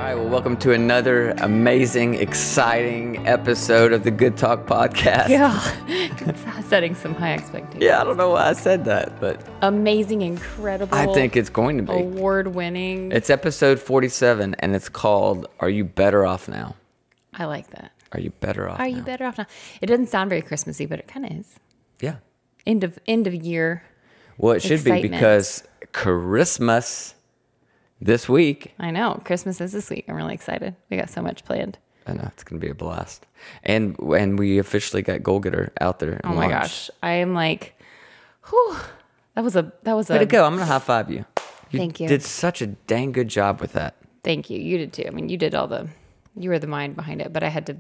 right, well, welcome to another amazing, exciting episode of the Good Talk podcast. Yeah, it's setting some high expectations. Yeah, I don't know why I said that, but amazing, incredible. I think it's going to be. Award-winning. It's episode 47, and it's called, Are You Better Off Now? I like that. Are you better off now? Are you better off now? It doesn't sound very Christmassy, but it kind of is. Yeah. End of year. Well, it should excitement. be because Christmas this week. I know. Christmas is this week. I'm really excited. We got so much planned. I know, it's going to be a blast. And we officially got Goalgetter out there. Oh my gosh. I am like, whew. That was a. Way to go. I'm going to high five you. Thank you. Did such a dang good job with that. Thank you. You did too. I mean, you were the mind behind it, but I had to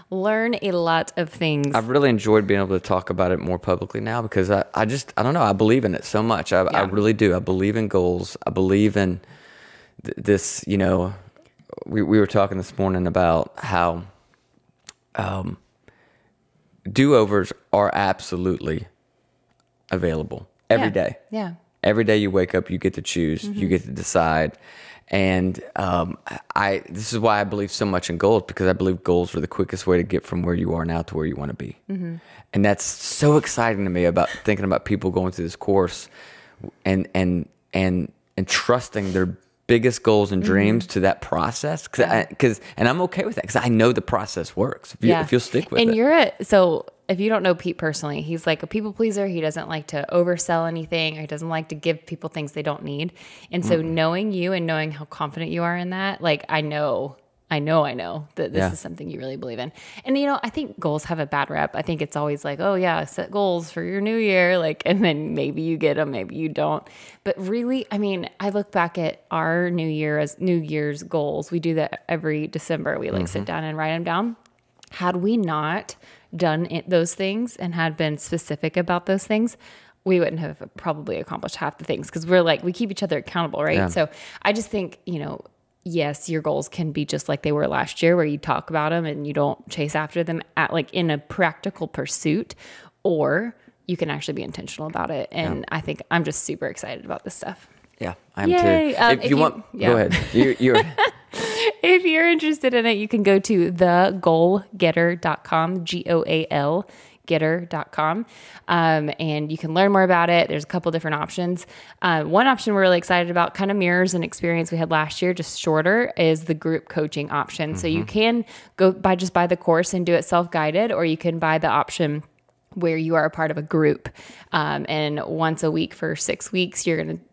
learn a lot of things. I've really enjoyed being able to talk about it more publicly now because I don't know. I believe in it so much. I really do. I believe in goals. I believe in this, we were talking this morning about how do-overs are absolutely available every day. Yeah. Every day you wake up, you get to choose, you get to decide. And this is why I believe so much in goals, because I believe goals are the quickest way to get from where you are now to where you want to be. Mm-hmm. And that's so exciting to me about thinking about people going through this course and trusting their biggest goals and dreams to that process. And I'm okay with that because I know the process works if you'll stick with it. So if you don't know Pete personally, he's like a people pleaser. He doesn't like to oversell anything, or he doesn't like to give people things they don't need. And so knowing you and knowing how confident you are in that, like I know that this is something you really believe in. And I think goals have a bad rep. I think it's always like, oh yeah, set goals for your new year, and then maybe you get them, maybe you don't. But really, I mean, I look back at our New Year's goals. We do that every December. We sit down and write them down. Had we not done those things and had been specific about those things, we wouldn't have probably accomplished half the things, because we keep each other accountable, right? Yeah. So I just think, yes, your goals can be just like they were last year, where you talk about them and you don't chase after them in a practical pursuit, or you can actually be intentional about it. And I think I'm just super excited about this stuff. Yeah, I am too. If you want, go ahead. You're If you're interested in it, you can go to thegoalgetter.com, GOAL. Getter.com. And you can learn more about it. There's a couple different options. One option we're really excited about, kind of mirrors an experience we had last year, just shorter, is the group coaching option. Mm-hmm. So you can go buy the course and do it self-guided, or you can buy the option where you are a part of a group. And once a week for 6 weeks, you're going to,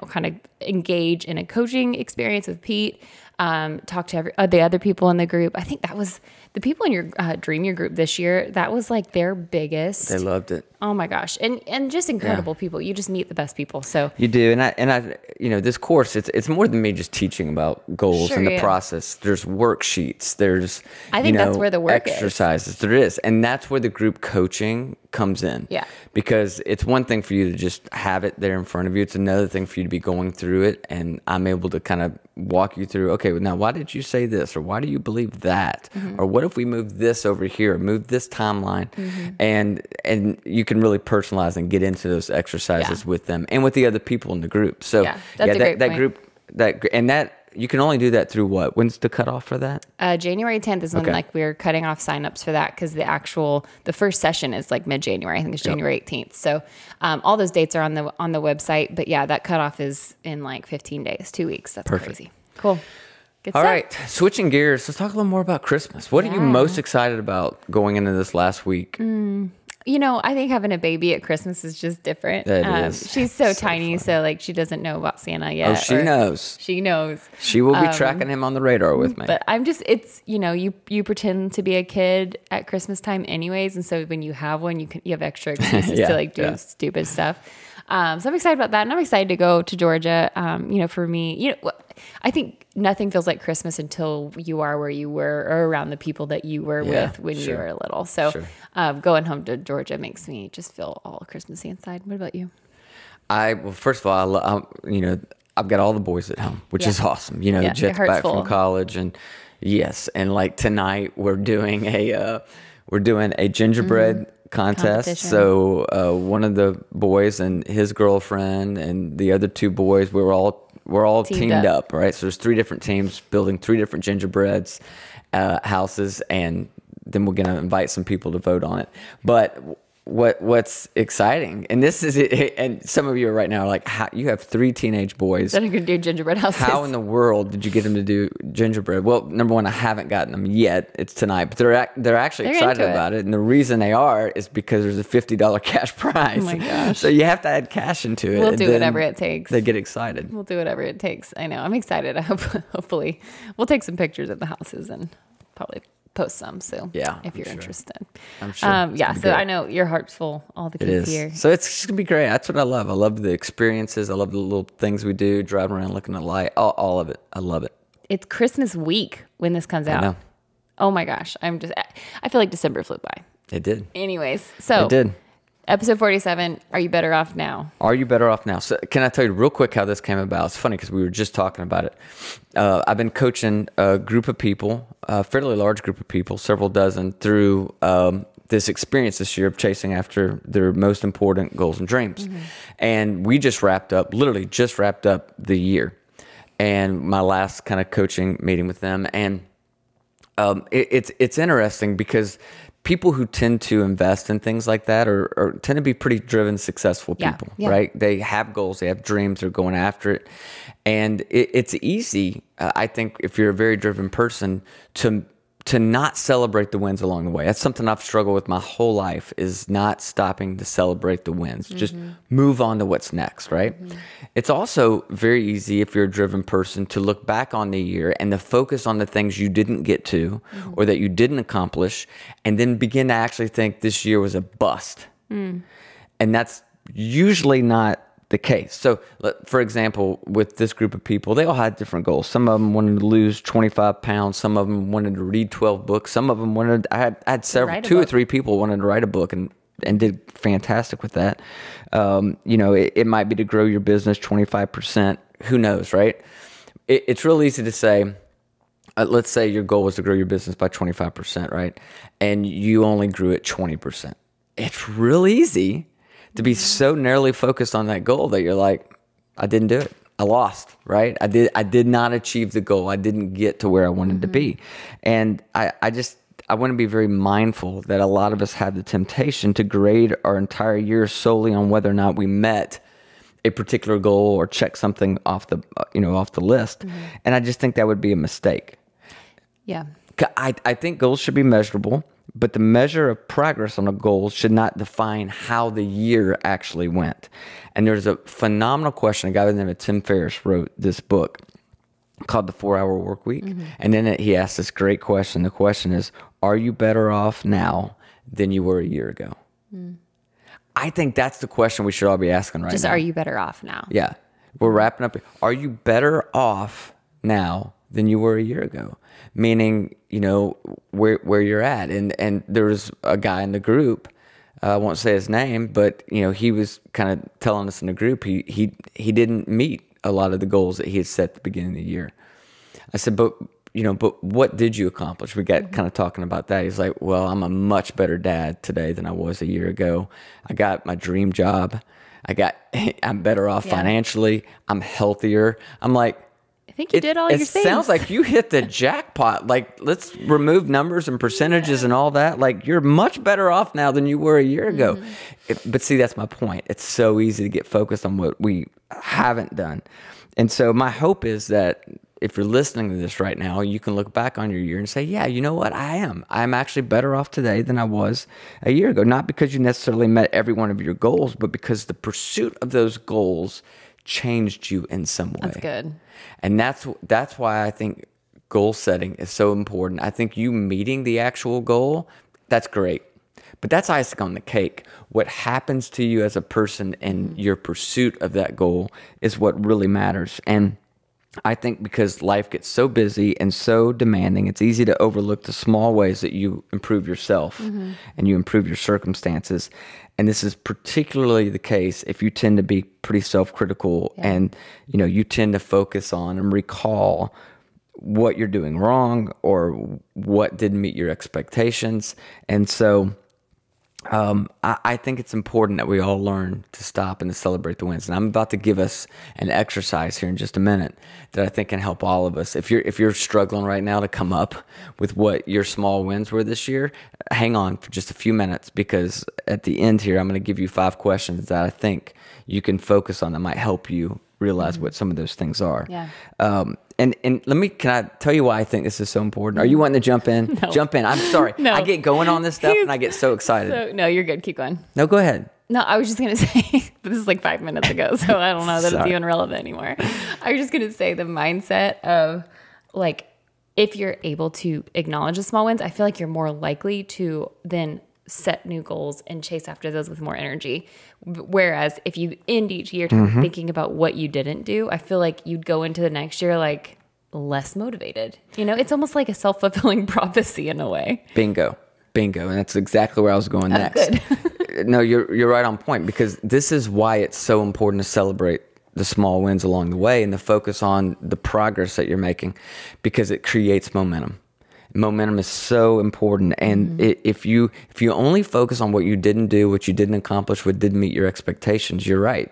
kind of engage in a coaching experience with Pete. Talk to the other people in the group. I think that was the people in your Dream Year group this year. That was like their biggest. They loved it. Oh my gosh. And just incredible people. You just meet the best people. So you do. And I this course, it's more than me just teaching about goals and the process. There's worksheets. There's, I think that's where the work exercises. is. There is. And that's where the group coaching comes in. Yeah. Because it's one thing for you to just have it there in front of you. It's another thing for you to be going through it. And I'm able to kind of walk you through, okay, now why did you say this? Or why do you believe that? Mm-hmm. Or what if we move this over here, move this timeline? Mm-hmm. And you can really personalize and get into those exercises with them and with the other people in the group. So that's a great point. Group, you can only do that through what? When's the cutoff for that? January 10th is when we're cutting off signups for that, because the first session is like mid-January. I think it's January 18th. So all those dates are on the website. But yeah, that cutoff is in like 15 days, 2 weeks. That's perfect. Crazy. Cool. Good All stuff. right, switching gears, let's talk a little more about Christmas. What are you most excited about going into this last week? I think having a baby at Christmas is just different. That is. She's so tiny, so she doesn't know about Santa yet. Oh, she knows. She knows. She will be tracking him on the radar with me. But I'm just, you pretend to be a kid at Christmas time anyways, and so when you have one, you have extra excuses to do stupid stuff. So I'm excited about that, and I'm excited to go to Georgia. For me, I think nothing feels like Christmas until you are where you were, or around the people that you were with when you were little. So going home to Georgia makes me just feel all Christmassy inside. What about you? Well, first of all, I've got all the boys at home, which is awesome. Jet's back from college, and tonight we're doing a gingerbread contest. So one of the boys and his girlfriend and the other two boys, we're all we're all Teamed teamed up. up, right? So there's 3 different teams building 3 different gingerbreads houses, and then we're going to invite some people to vote on it. But what's exciting, and this is it, and some of you are right now are like, how, you have 3 teenage boys that are going to do gingerbread houses. How in the world did you get them to do gingerbread? Well, number one, I haven't gotten them yet. It's tonight, but they're actually excited about it. And the reason they are is because there's a $50 cash prize. Oh my gosh! So you have to add cash into it. We'll do whatever it takes. They get excited. We'll do whatever it takes. I know. I'm excited. I hope. Hopefully, we'll take some pictures of the houses and probably post some. So yeah, if you're interested, I'm sure. Yeah. So I know your heart's full. All the kids here. So it's gonna be great. That's what I love. I love the experiences. I love the little things we do. Driving around, looking at light. All of it. I love it. It's Christmas week when this comes out. I know. Oh my gosh! I feel like December flew by. It did. Anyways, so it did. Episode 47. Are you better off now? Are you better off now? So can I tell you real quick how this came about? It's funny because we were just talking about it. I've been coaching a group of people, a fairly large group of people, several dozen, through this experience this year of chasing after their most important goals and dreams. Mm-hmm. And we literally just wrapped up the year. And my last kind of coaching meeting with them. And it's interesting because people who tend to invest in things like that are tend to be pretty driven, successful people, right? They have goals, they have dreams, they're going after it. And it's easy, I think, if you're a very driven person, to not celebrate the wins along the way. That's something I've struggled with my whole life, is not stopping to celebrate the wins. Mm-hmm. Just move on to what's next, right? Mm-hmm. It's also very easy, if you're a driven person, to look back on the year and to focus on the things you didn't get to or that you didn't accomplish, and then begin to actually think this year was a bust. Mm. And that's usually not the case. So, for example, with this group of people, they all had different goals. Some of them wanted to lose 25 pounds. Some of them wanted to read 12 books. Some of them wanted, I had several, 2 or 3 people wanted to write a book and did fantastic with that. It might be to grow your business 25%. Who knows, right? It's real easy to say, let's say your goal was to grow your business by 25%, right? And you only grew it 20%. It's real easy to be so narrowly focused on that goal that you're like, I didn't do it. I lost, right? I did not achieve the goal. I didn't get to where I wanted to be. And I want to be very mindful that a lot of us have the temptation to grade our entire year solely on whether or not we met a particular goal or check something off the list. Mm-hmm. And I just think that would be a mistake. Yeah. I think goals should be measurable, but the measure of progress on a goal should not define how the year actually went. And there's a phenomenal question. A guy by the name of Tim Ferriss wrote this book called The 4-Hour Workweek. Mm-hmm. And in it, he asked this great question. The question is, are you better off now than you were a year ago? Mm. I think that's the question we should all be asking right now. Just, are you better off now? Yeah. We're wrapping up. Are you better off now than you were a year ago? Meaning, where you're at. And there was a guy in the group, I won't say his name, but he was kind of telling us in the group he didn't meet a lot of the goals that he had set at the beginning of the year. I said, but what did you accomplish? We got kind of talking about that. He's like, well, I'm a much better dad today than I was a year ago. I got my dream job. I'm better off financially. I'm healthier. I'm like, I think you did all your things. It sounds like you hit the jackpot. Like, let's remove numbers and percentages and all that. Like, you're much better off now than you were a year ago. But see, that's my point. It's so easy to get focused on what we haven't done. And so my hope is that if you're listening to this right now, you can look back on your year and say, yeah, you know what? I'm actually better off today than I was a year ago. Not because you necessarily met every one of your goals, but because the pursuit of those goals changed you in some way. That's good. And that's why I think goal setting is so important. I think you meeting the actual goal, that's great. But that's icing on the cake. What happens to you as a person in your pursuit of that goal is what really matters. And I think because life gets so busy and so demanding, it's easy to overlook the small ways that you improve yourself and you improve your circumstances. And this is particularly the case if you tend to be pretty self-critical and you tend to focus on and recall what you're doing wrong or what didn't meet your expectations. And so I think it's important that we all learn to stop and to celebrate the wins. And I'm about to give us an exercise here in just a minute that I think can help all of us. If you're struggling right now to come up with what your small wins were this year, hang on for just a few minutes, because at the end here, I'm going to give you 5 questions that I think you can focus on that might help you realize what some of those things are. Yeah. And can I tell you why I think this is so important? Are you wanting to jump in? No. Jump in. I'm sorry. No. I get going on this stuff and I get so excited. No, you're good. Keep going. No, go ahead. No, I was just going to say, but this is like 5 minutes ago, so I don't know that it's Sorry. even relevant anymore. I was just going to say the mindset of like, if you're able to acknowledge the small wins, I feel like you're more likely to then set new goals and chase after those with more energy. Whereas if you end each year thinking about what you didn't do, I feel like you'd go into the next year like less motivated. You know, it's almost like a self-fulfilling prophecy in a way. Bingo. And that's exactly where I was going next. Good. No, you're right on point, because this is why it's so important to celebrate the small wins along the way and the focus on the progress that you're making, because it creates momentum. Momentum is so important. And if you only focus on what you didn't do, what you didn't accomplish, what didn't meet your expectations, you're right.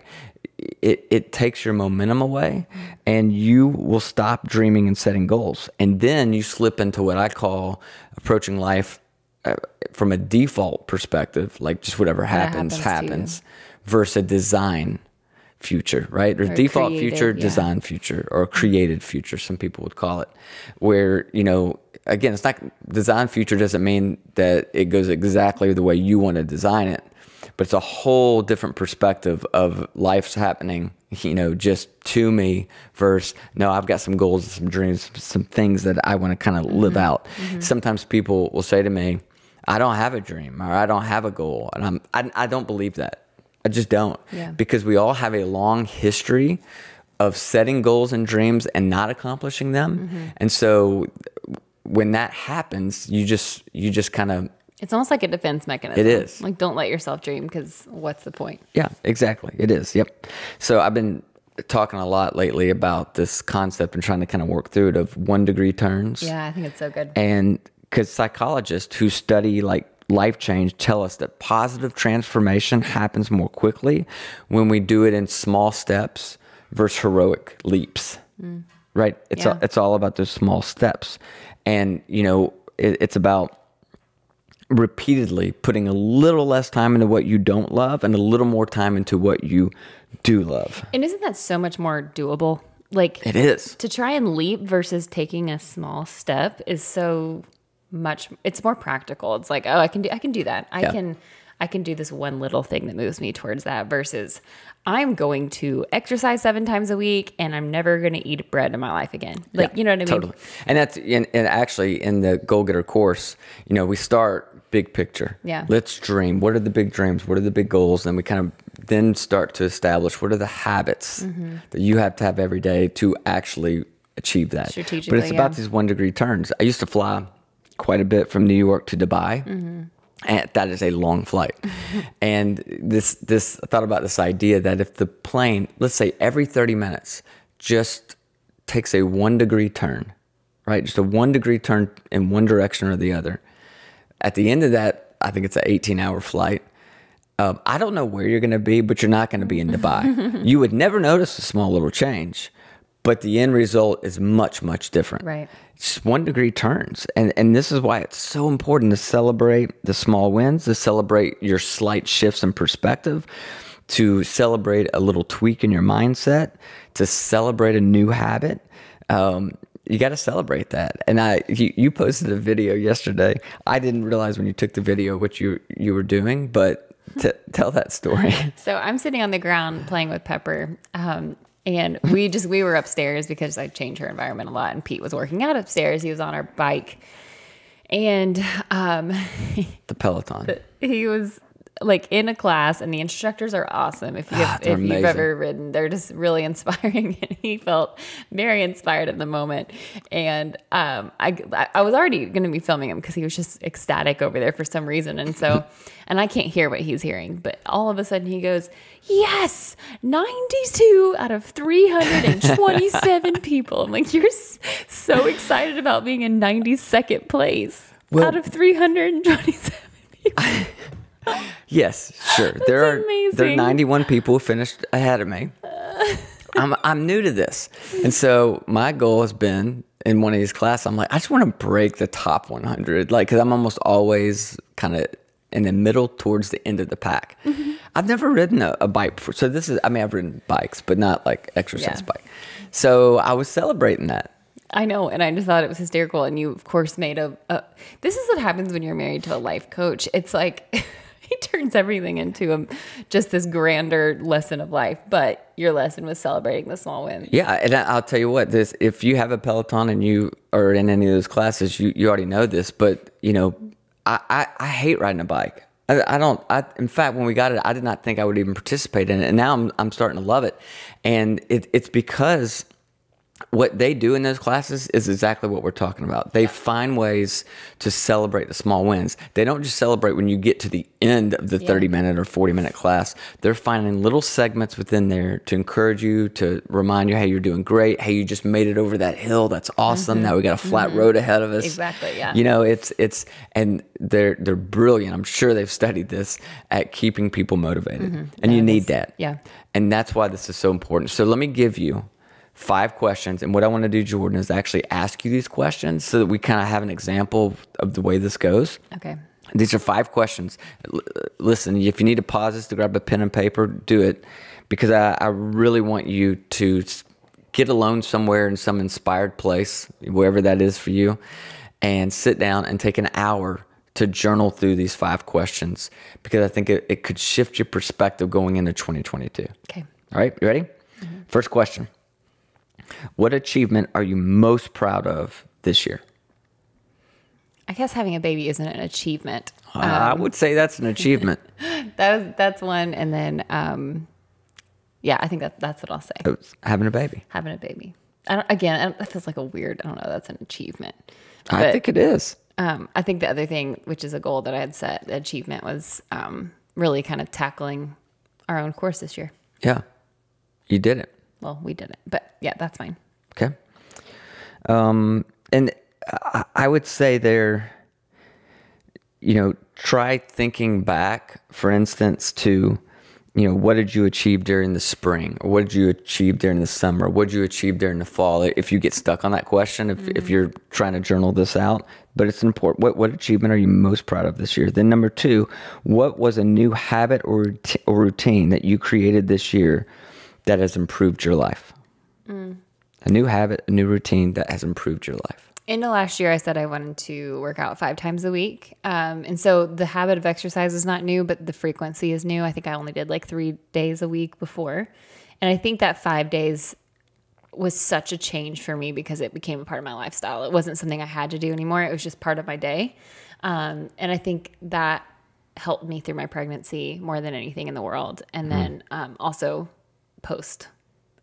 It takes your momentum away, and you will stop dreaming and setting goals. And then you slip into what I call approaching life from a default perspective, like just whatever happens, versus a design future, right? There's default future, design future, or created future, some people would call it, where, again, it's not, design future doesn't mean that it goes exactly the way you want to design it, but it's a whole different perspective of life's happening, just to me, versus, no, I've got some goals, some dreams, some things that I want to kind of live out. Sometimes people will say to me, I don't have a dream, or I don't have a goal. And I don't believe that. I just don't. Yeah. Because we all have a long history of setting goals and dreams and not accomplishing them. And so when that happens, you just kind of... It's almost like a defense mechanism. It is. Like, don't let yourself dream, because what's the point? Yeah, exactly. It is. Yep. So I've been talking a lot lately about this concept and trying to kind of work through it of 1-degree turns. Yeah, I think it's so good. And because psychologists who study like life change tell us that positive transformation happens more quickly when we do it in small steps versus heroic leaps. Right? It's all about those small steps. And, it's about repeatedly putting a little less time into what you don't love and a little more time into what you do love. And isn't that so much more doable? Like, it is. To try and leap versus taking a small step is so much, it's more practical. It's like, oh, I can do that. I can do this one little thing that moves me towards that, versus I'm going to exercise 7 times a week and I'm never going to eat bread in my life again. Like, you know what I mean? Totally. And that's, and actually in the Goalgetter course, we start big picture. Yeah. Let's dream. What are the big dreams? What are the big goals? And we kind of then start to establish what are the habits that you have to have every day to actually achieve that. Strategically, but it's about these 1-degree turns. I used to fly quite a bit from New York to Dubai. And that is a long flight. And this I thought about this idea that if the plane, let's say every 30 minutes, just takes a 1-degree turn, right? Just a 1-degree turn in one direction or the other. At the end of that, I think it's an 18-hour flight. I don't know where you're going to be, but you're not going to be in Dubai. You would never notice a small little change, but the end result is much, much different. Right. It's 1-degree turns. And this is why it's so important to celebrate the small wins, to celebrate your slight shifts in perspective, to celebrate a little tweak in your mindset, to celebrate a new habit. You got to celebrate that. And you posted a video yesterday. I didn't realize when you took the video what you were doing, but tell that story. So I'm sitting on the ground playing with Pepper. And we were upstairs because I change her environment a lot. And Pete was working out upstairs. He was on our bike. And the Peloton. He was like in a class, and the instructors are awesome. If you've ever ridden, they're just really inspiring. And he felt very inspired at the moment. And I was already going to be filming him because he was just ecstatic over there for some reason. And so, and I can't hear what he's hearing, but all of a sudden he goes, yes, 92 out of 327 people. I'm like, you're so excited about being in 92nd place out of 327 people. Yes, sure. There amazing. are 91 people who finished ahead of me. I'm new to this. And so my goal has been in one of these classes, I'm like, I just want to break the top 100. Like, cause I'm almost always kind of in the middle towards the end of the pack. Mm-hmm. I've never ridden a bike before. So this is, I mean, I've ridden bikes, but not like exercise bike. So I was celebrating that. I know. And I just thought it was hysterical. And you, of course, made this is what happens when you're married to a life coach. It's like, he turns everything into just this grander lesson of life. But your lesson was celebrating the small wins. Yeah. And I'll tell you what, if you have a Peloton and you are in any of those classes, you already know this, but you know, I hate riding a bike. In fact, when we got it, I did not think I would even participate in it. And now I'm starting to love it. And it's because what they do in those classes is exactly what we're talking about. They find ways to celebrate the small wins. They don't just celebrate when you get to the end of the 30-minute or 40-minute class. They're finding little segments within there to encourage you, to remind you, hey, you're doing great. Hey, you just made it over that hill. That's awesome. Now we got a flat road ahead of us. Exactly, yeah. You know, and they're brilliant. I'm sure they've studied this at keeping people motivated. And you need that. Yeah. And that's why this is so important. So let me give you 5 questions. And what I want to do, Jordan, is actually ask you these questions so that we kind of have an example of the way this goes. Okay. These are 5 questions. Listen, if you need to pause this to grab a pen and paper, do it. Because I really want you to get alone somewhere in some inspired place, wherever that is for you, and sit down and take an hour to journal through these 5 questions. Because I think it could shift your perspective going into 2022. Okay. All right, you ready? First question. What achievement are you most proud of this year? I guess having a baby isn't an achievement. I would say that's an achievement. That's one. And then, I think that's what I'll say. Having a baby. Having a baby. That feels like I don't know, that's an achievement. I think it is. I think the other thing, which is a goal that I had set, the achievement was really kind of tackling our own course this year. Yeah, you did it. Well, we did it, but yeah, that's fine. Okay. And I would say try thinking back, for instance, to, what did you achieve during the spring? Or what did you achieve during the summer? What did you achieve during the fall? If you get stuck on that question, if you're trying to journal this out, but it's important. What achievement are you most proud of this year? Then number 2, what was a new habit or routine that you created this year that has improved your life? A new habit, a new routine that has improved your life. In the last year, I said I wanted to work out 5 times a week. And so the habit of exercise is not new, but the frequency is new. I think I only did like 3 days a week before. And I think that 5 days was such a change for me because it became a part of my lifestyle. It wasn't something I had to do anymore. It was just part of my day. And I think that helped me through my pregnancy more than anything in the world. And then also post,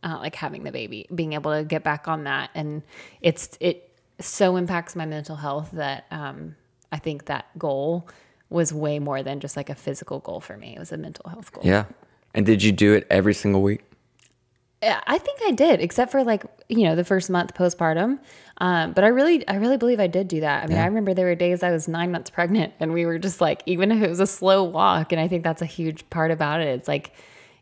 like having the baby, being able to get back on that. And it so impacts my mental health that I think that goal was way more than just like a physical goal for me. It was a mental health goal. Yeah. And did you do it every single week? I think I did, except for like, the first month postpartum. But I really believe I did do that. I mean, I remember there were days I was 9 months pregnant and we were just like, even if it was a slow walk, and I think that's a huge part about it. It's like,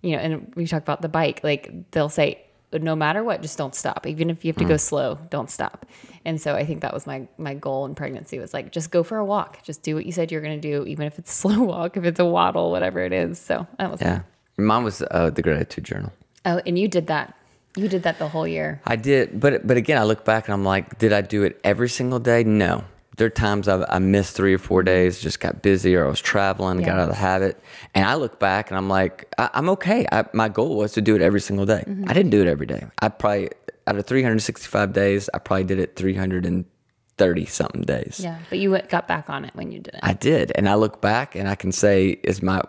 and we talk about the bike, like they'll say, no matter what, just don't stop. Even if you have to go slow, don't stop. And so I think that was my goal in pregnancy, was like, just go for a walk. Just do what you said you're going to do, even if it's a slow walk, if it's a waddle, whatever it is. So that was fun. Mine was the gratitude journal. Oh, and you did that. You did that the whole year. I did. But again, I look back and I'm like, did I do it every single day? No. There are times I missed 3 or 4 days, just got busy, or I was traveling, got out of the habit. And I look back and I'm like, I'm okay. My goal was to do it every single day. I didn't do it every day. I probably, out of 365 days, I probably did it 330 something days. Yeah, but you got back on it when you did it. I did. And I look back and I can say,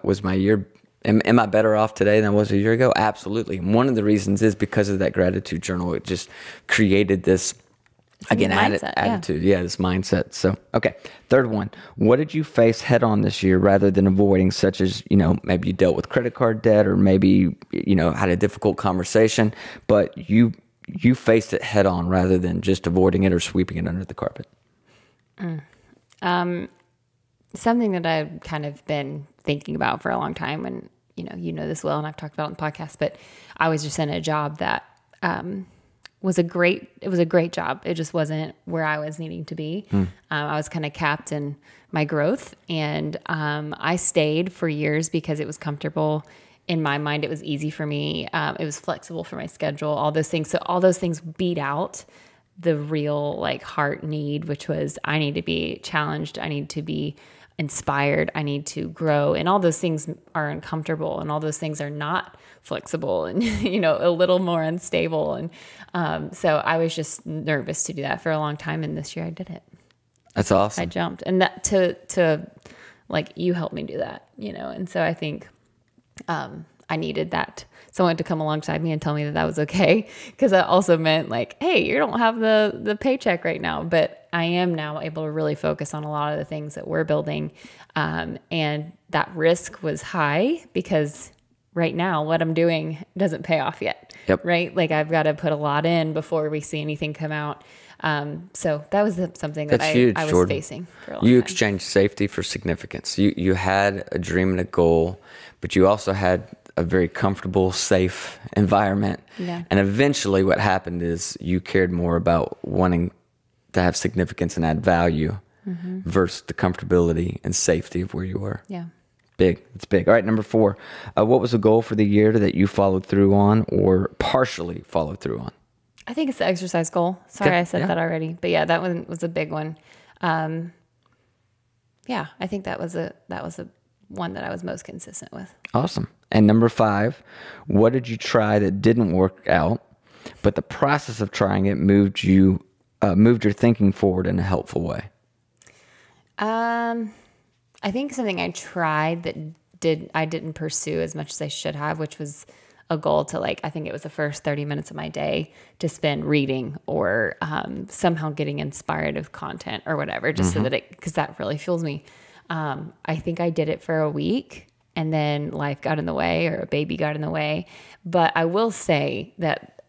was my year, am I better off today than I was a year ago? Absolutely. And one of the reasons is because of that gratitude journal. It just created this, attitude. Yeah, this mindset. So, okay. Third one. What did you face head on this year rather than avoiding, such as, maybe you dealt with credit card debt, or maybe, had a difficult conversation, but you faced it head on rather than just avoiding it or sweeping it under the carpet? something that I've kind of been thinking about for a long time, and you know this well, and I've talked about it on the podcast, but I was just in a job that was a great job. It just wasn't where I was needing to be. I was kind of capped in my growth, and I stayed for years because it was comfortable. In my mind, it was easy for me. It was flexible for my schedule, all those things. So all those things beat out the real like heart need, which was I need to be challenged. I need to be inspired. I need to grow. And all those things are uncomfortable, and all those things are not flexible and, a little more unstable. And so I was just nervous to do that for a long time. And this year I did it. That's awesome. I jumped, and that to like, you helped me do that, And so I think, I needed that someone to come alongside me and tell me that was okay. Cause that also meant like, hey, you don't have the paycheck right now, but I am now able to really focus on a lot of the things that we're building. And that risk was high because right now what I'm doing doesn't pay off yet. Yep. Right. Like I've got to put a lot in before we see anything come out. So that was something that I was Jordan. Facing for a long time. You exchanged safety for significance. You had a dream and a goal, but you also had a very comfortable, safe environment. Yeah. And eventually what happened is you cared more about wanting to have significance and add value versus the comfortability and safety of where you were. Yeah. Big. It's big. All right, number 4. What was a goal for the year that you followed through on or partially followed through on? I think it's the exercise goal. Sorry, I said that already. But yeah, that one was a big one. I think that was a one that I was most consistent with. Awesome. And number 5, what did you try that didn't work out, but the process of trying it moved your thinking forward in a helpful way? I think something I tried that I didn't pursue as much as I should have, which was a goal to I think it was the first 30 minutes of my day to spend reading or somehow getting inspired with content or whatever, just so that because that really fuels me. I think I did it for a week and then life got in the way or a baby got in the way. But I will say that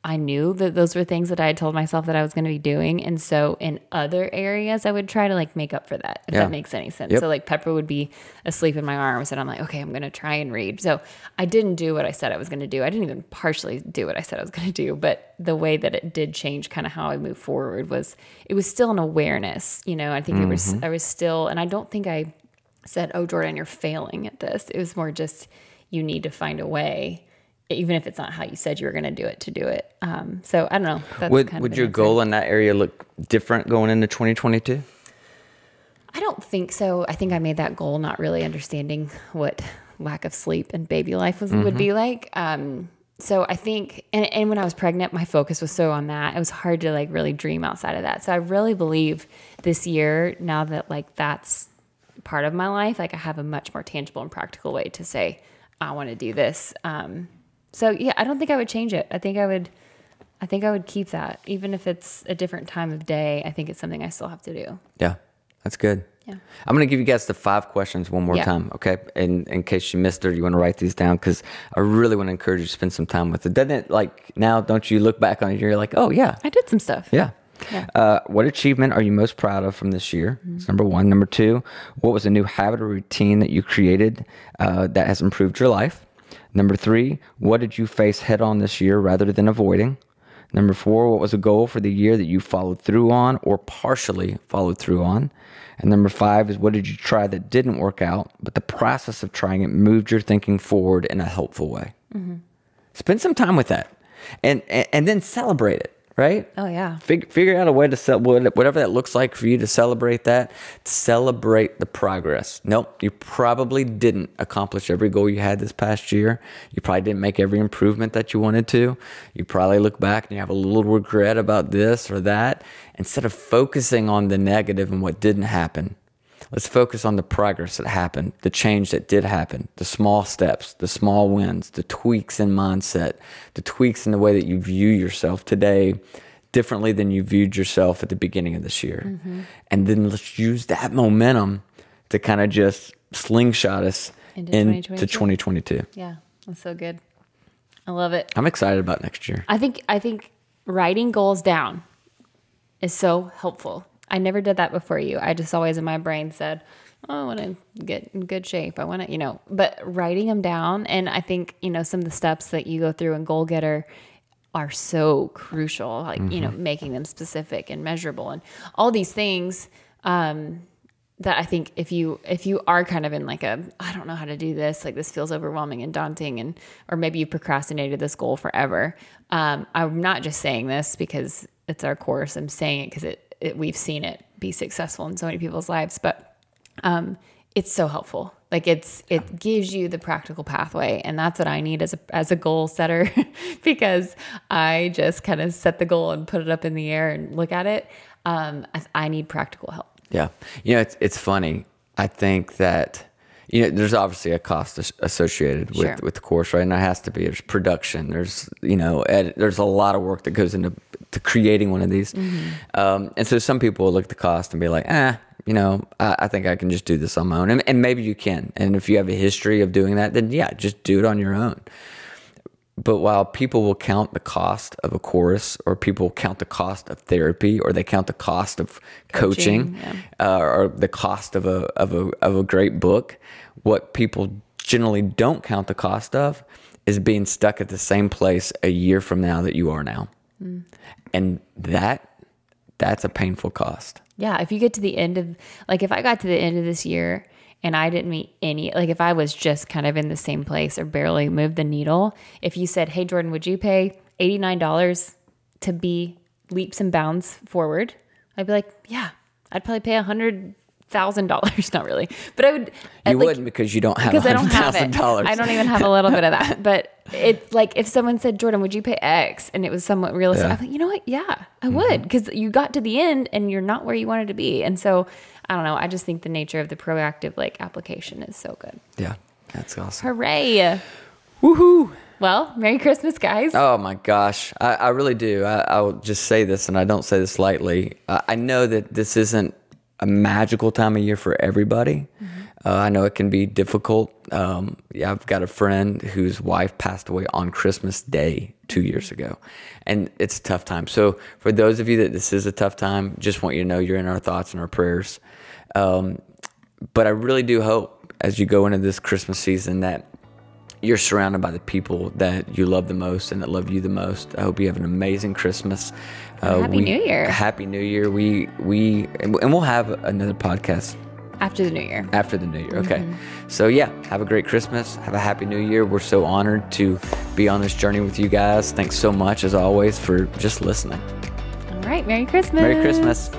I knew that those were things that I had told myself that I was going to be doing. And so in other areas, I would try to make up for that, if that makes any sense. Yep. So Pepper would be asleep in my arms and I'm like, okay, I'm going to try and read. So I didn't do what I said I was going to do. I didn't even partially do what I said I was going to do, but the way that it did change kind of how I moved forward it was still an awareness. I think I was still, and I don't think I said, oh, Jordan, you're failing at this. It was more just, you need to find a way, even if it's not how you said you were going to do it. So I don't know. That's would your goal in that area look different going into 2022? I don't think so. I think I made that goal not really understanding what lack of sleep and baby life would be like. So I think, and when I was pregnant, my focus was so on that. It was hard to really dream outside of that. So I really believe this year, now that that's part of my life, I have a much more tangible and practical way to say, I want to do this. So yeah, I don't think I would change it. I think I would keep that, even if it's a different time of day. I think it's something I still have to do. Yeah, that's good. Yeah. I'm going to give you guys the 5 questions one more time, okay? And in case you missed it, or you want to write these down, because I really want to encourage you to spend some time with it. Doesn't it, now, don't you look back on it, you're like, oh, yeah. I did some stuff. Yeah. What achievement are you most proud of from this year? That's number 1. Number 2, what was a new habit or routine that you created that has improved your life? Number 3, what did you face head on this year rather than avoiding? Number 4, what was a goal for the year that you followed through on or partially followed through on? And number 5 is, what did you try that didn't work out, but the process of trying it moved your thinking forward in a helpful way? Spend some time with that and then celebrate it. Right? Oh, yeah. Figure out a way to whatever that looks like for you to celebrate that. Celebrate the progress. Nope, you probably didn't accomplish every goal you had this past year. You probably didn't make every improvement that you wanted to. You probably look back and you have a little regret about this or that. Instead of focusing on the negative and what didn't happen, let's focus on the progress that happened, the change that did happen, the small steps, the small wins, the tweaks in mindset, the tweaks in the way that you view yourself today differently than you viewed yourself at the beginning of this year. And then let's use that momentum to kind of just slingshot us into 2022. Yeah, that's so good. I love it. I'm excited about next year. I think writing goals down is so helpful. I never did that before you. I just always in my brain said, oh, I want to get in good shape. I want to, but writing them down. And I think, some of the steps that you go through in Goalgetter are so crucial, like, making them specific and measurable and all these things, that I think if you are kind of in like I don't know how to do this, like this feels overwhelming and daunting, or maybe you procrastinated this goal forever. I'm not just saying this because it's our course. I'm saying it because we've seen it be successful in so many people's lives, but it's so helpful. Like it gives you the practical pathway, and that's what I need as a goal setter because I just kind of set the goal and put it up in the air and look at it. I need practical help. Yeah. It's funny. I think that, there's obviously a cost associated with the course, right? And there has to be. There's production. There's, there's a lot of work that goes into creating one of these. And so some people will look at the cost and be like, I think I can just do this on my own. And maybe you can. And if you have a history of doing that, then yeah, just do it on your own. But while people will count the cost of a course, or people will count the cost of therapy, or they count the cost of coaching or the cost of a great book, what people generally don't count the cost of is being stuck at the same place a year from now that you are now. And that's a painful cost. Yeah. If you get to the end of, like, if I got to the end of this year and I didn't meet like if I was just kind of in the same place or barely moved the needle, if you said, hey, Jordan, would you pay $89 to be leaps and bounds forward? I'd be like, yeah, I'd probably pay $100,000. Not really, but I would. You wouldn't, because you don't have $100,000. I don't even have a little bit of that. But it's like if someone said, Jordan, would you pay X? And it was somewhat realistic. I'm like, you know what? Yeah, I would, because you got to the end and you're not where you wanted to be. And so I don't know. I just think the nature of the proactive application is so good. Yeah, that's awesome. Hooray! Woohoo! Well, Merry Christmas, guys. Oh my gosh. I really do. I'll just say this, and I don't say this lightly. I know that this isn't a magical time of year for everybody. I know it can be difficult. I've got a friend whose wife passed away on Christmas Day 2 years ago, and it's a tough time. So for those of you that this is a tough time, just want you to know you're in our thoughts and our prayers. But I really do hope, as you go into this Christmas season, that you're surrounded by the people that you love the most and that love you the most. I hope you have an amazing Christmas. Happy New Year. Happy New Year. And we'll have another podcast after the New Year. After the New Year. Okay. So yeah, have a great Christmas. Have a happy New Year. We're so honored to be on this journey with you guys. Thanks so much, as always, for just listening. All right. Merry Christmas. Merry Christmas.